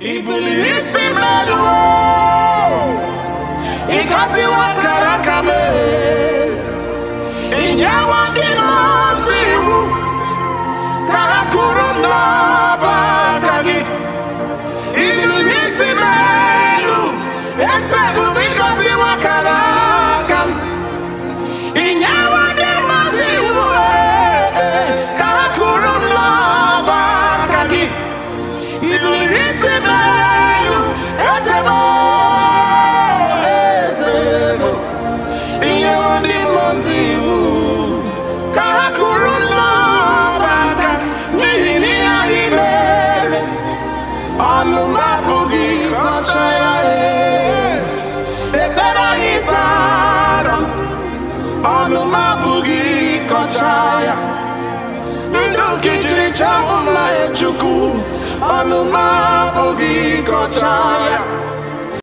Ibuliri Isim Ikazi wakarakame Inyawandi masiwu Karakurunda bakagi Ibuliri Isim Esebu bikazi wakarakam Inyawandi masiwu Karakurunda bakagi Ibuliri Isim Chaya,